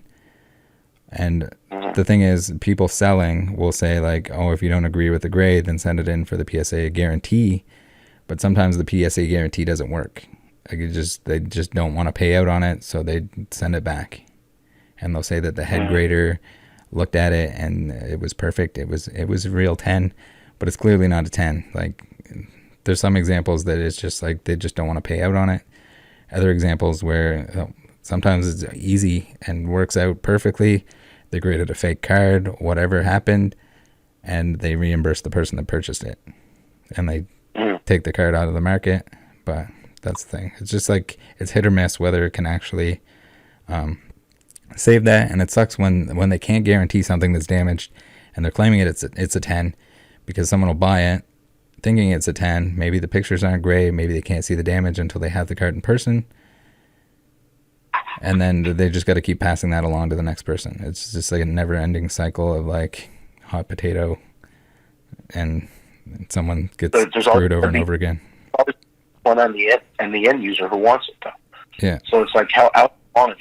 And the thing is, people selling will say, like, oh, if you don't agree with the grade, then send it in for the PSA guarantee. But sometimes the PSA guarantee doesn't work. Like, they just don't want to pay out on it, so they send it back. And they'll say that the head grader looked at it and it was perfect. It was a real 10, but it's clearly not a 10. Like, there's some examples that it's just like they just don't want to pay out on it. Other examples where sometimes it's easy and works out perfectly. They graded a fake card, whatever happened, and they reimburse the person that purchased it. And they take the card out of the market. But that's the thing. It's just like, it's hit or miss whether it can actually save that. And it sucks when they can't guarantee something that's damaged and they're claiming it's a 10 because someone will buy it thinking it's a 10. Maybe the pictures aren't great. Maybe they can't see the damage until they have the card in person. And then they just got to keep passing that along to the next person. It's just like a never-ending cycle of like hot potato, and someone gets screwed over and over again. One on the end user who wants it though. Yeah. So it's like how on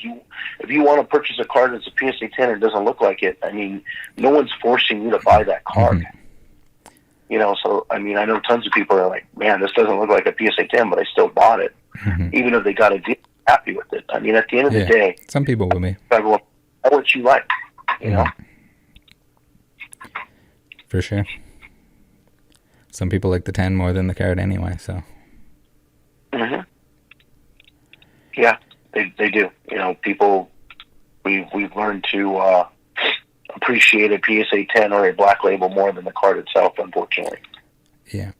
if you want to purchase a card that's a PSA 10 and it doesn't look like it, I mean, no one's forcing you to buy that card. Mm-hmm. You know, so I mean, I know tons of people are like, man, this doesn't look like a PSA 10, but I still bought it, mm-hmm. even if they got a deal. Happy with it. I mean, at the end of the day, some people will be. What you like, you know. For sure. Some people like the 10 more than the card anyway. So. Mm-hmm. Yeah, they do. You know, people. We've learned to appreciate a PSA 10 or a black label more than the card itself, unfortunately. Yeah.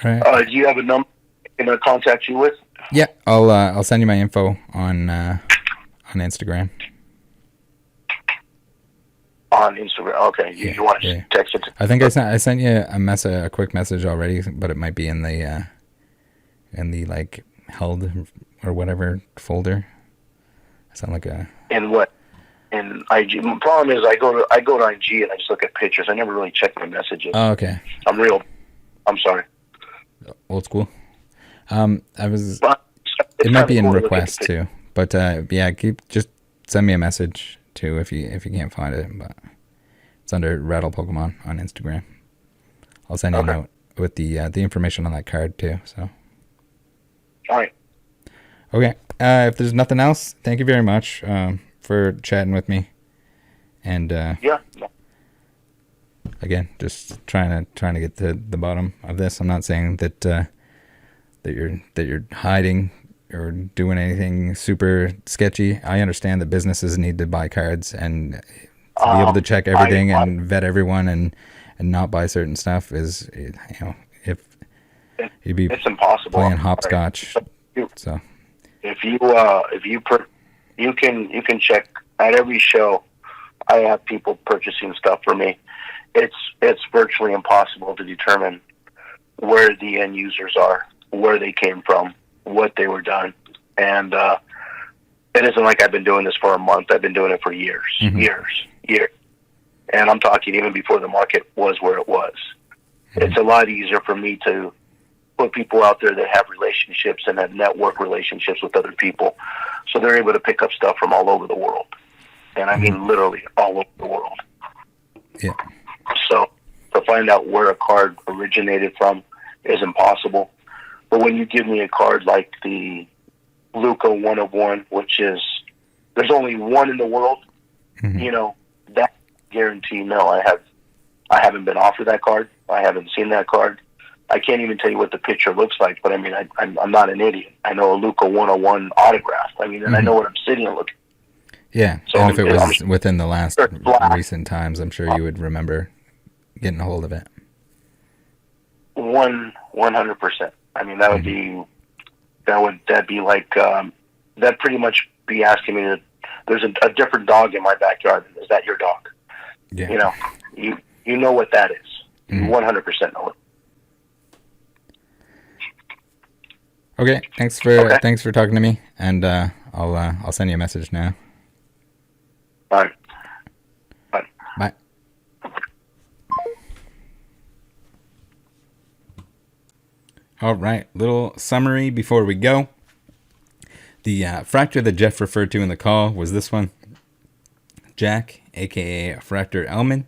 Right. Do you have a number I'm going to contact you with? Yeah, I'll send you my info on Instagram. On Instagram, okay. You want to text it? I think I sent you a quick message already, but it might be in the like held or whatever folder. I sound like a. In what? In IG. The problem is I go to IG and I just look at pictures. I never really check my messages. Oh, okay. I'm sorry. Old school. It might be in request too, but just send me a message too if you can't find it. But it's under Rattle Pokemon on Instagram. I'll send you a note with the information on that card too. So. All right. Okay. If there's nothing else, thank you very much for chatting with me. And yeah. Again, just trying to get to the bottom of this. I'm not saying that you're hiding or doing anything super sketchy. I understand that businesses need to buy cards and to be able to check everything and vet everyone and not buy certain stuff is, you know, if you'd be it's impossible playing hopscotch. So if you can check at every show. I have people purchasing stuff for me. It's virtually impossible to determine where the end users are, where they came from, what they were done. And it isn't like I've been doing this for a month. I've been doing it for years. And I'm talking even before the market was where it was. Mm-hmm. It's a lot easier for me to put people out there that have relationships and have network relationships with other people. So they're able to pick up stuff from all over the world. And I mean literally all over the world. Yeah. So to find out where a card originated from is impossible. But when you give me a card like the Luca 1 of 1, which is, there's only one in the world, mm-hmm. you know, that guarantee, no, I haven't been offered that card. I haven't seen that card. I can't even tell you what the picture looks like, but I mean, I'm not an idiot. I know a Luca 101 autograph. I mean, and mm-hmm. I know what I'm sitting and looking. Yeah, so and if it was within the last recent times, I'm sure you would remember getting a hold of it. 100%. I mean, that'd be like that'd pretty much be asking me to. There's a different dog in my backyard. Is that your dog? Yeah. You know, you know what that is. You 100% know it. Okay, thanks for talking to me, and I'll send you a message now. All right. Bye. All right, little summary before we go. The fractor that Jeff referred to in the call was this one. Jack, a.k.a. Fractor Elman.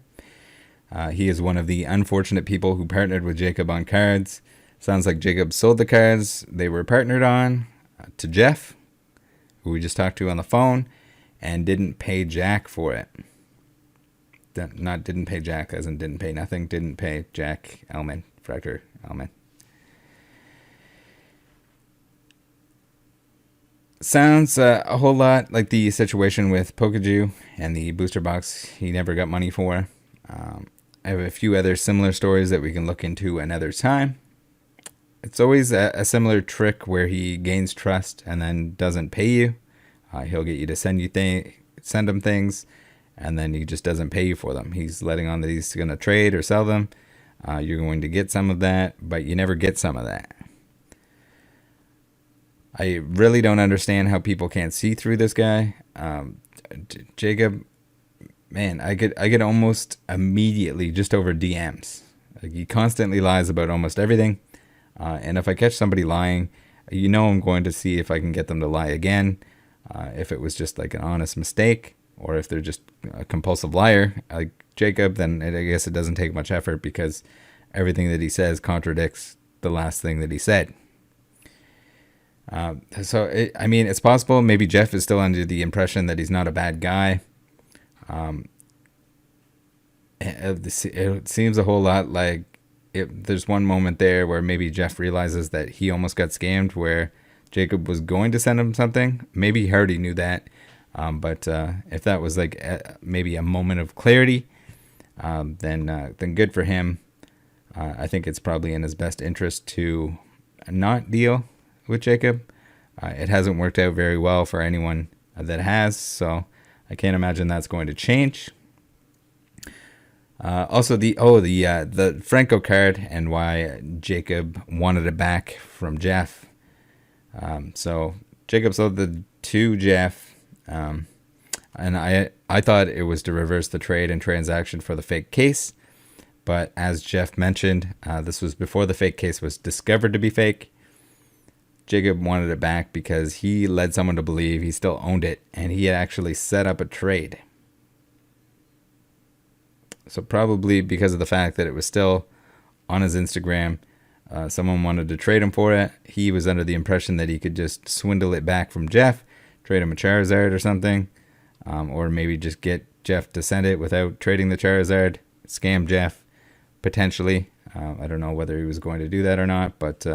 He is one of the unfortunate people who partnered with Jacob on cards. Sounds like Jacob sold the cards they were partnered on to Jeff, who we just talked to on the phone, and didn't pay Jack for it. Didn't pay Jack, as in didn't pay nothing. Didn't pay Jack Elman, Fractor Elman. Sounds a whole lot like the situation with Pokéju and the booster box he never got money for. I have a few other similar stories that we can look into another time. It's always a similar trick where he gains trust and then doesn't pay you. He'll get you to send send him things, and then he just doesn't pay you for them. He's letting on that he's going to trade or sell them. You're going to get some of that, but you never get some of that. I really don't understand how people can't see through this guy. Jacob, man, I get almost immediately just over DMs. Like, he constantly lies about almost everything. And if I catch somebody lying, I'm going to see if I can get them to lie again. If it was just like an honest mistake, or if they're just a compulsive liar like Jacob, then I guess it doesn't take much effort, because everything that he says contradicts the last thing that he said. It's possible maybe Jeff is still under the impression that he's not a bad guy. It seems a whole lot like there's one moment there where maybe Jeff realizes that he almost got scammed, where Jacob was going to send him something. Maybe he already knew that. But if that was like maybe a moment of clarity, then good for him. I think it's probably in his best interest to not deal with Jacob. It hasn't worked out very well for anyone that has, so I can't imagine that's going to change. Also, the Franco card and why Jacob wanted it back from Jeff. So Jacob sold the to Jeff, and I thought it was to reverse the trade and transaction for the fake case. But as Jeff mentioned, this was before the fake case was discovered to be fake. Jacob wanted it back because he led someone to believe he still owned it, and he had actually set up a trade. So probably because of the fact that it was still on his Instagram, someone wanted to trade him for it. He was under the impression that he could just swindle it back from Jeff, trade him a Charizard or something, or maybe just get Jeff to send it without trading the Charizard, scam Jeff, potentially. I don't know whether he was going to do that or not, but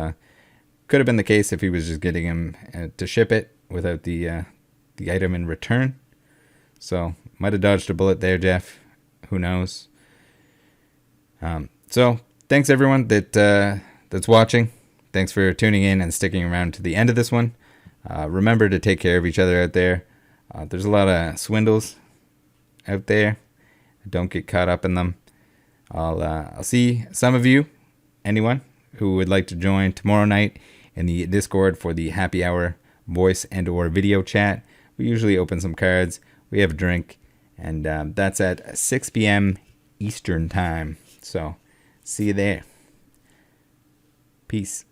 could have been the case if he was just getting him to ship it without the item in return. So might have dodged a bullet there, Jeff. Who knows? So thanks everyone that's watching. Thanks for tuning in and sticking around to the end of this one. Remember to take care of each other out there. There's a lot of swindles out there. Don't get caught up in them. I'll see some of you, anyone who would like to join tomorrow night in the Discord for the happy hour voice and or video chat. We usually open some cards. We have a drink. And that's at 6 p.m. Eastern time. So see you there. Peace.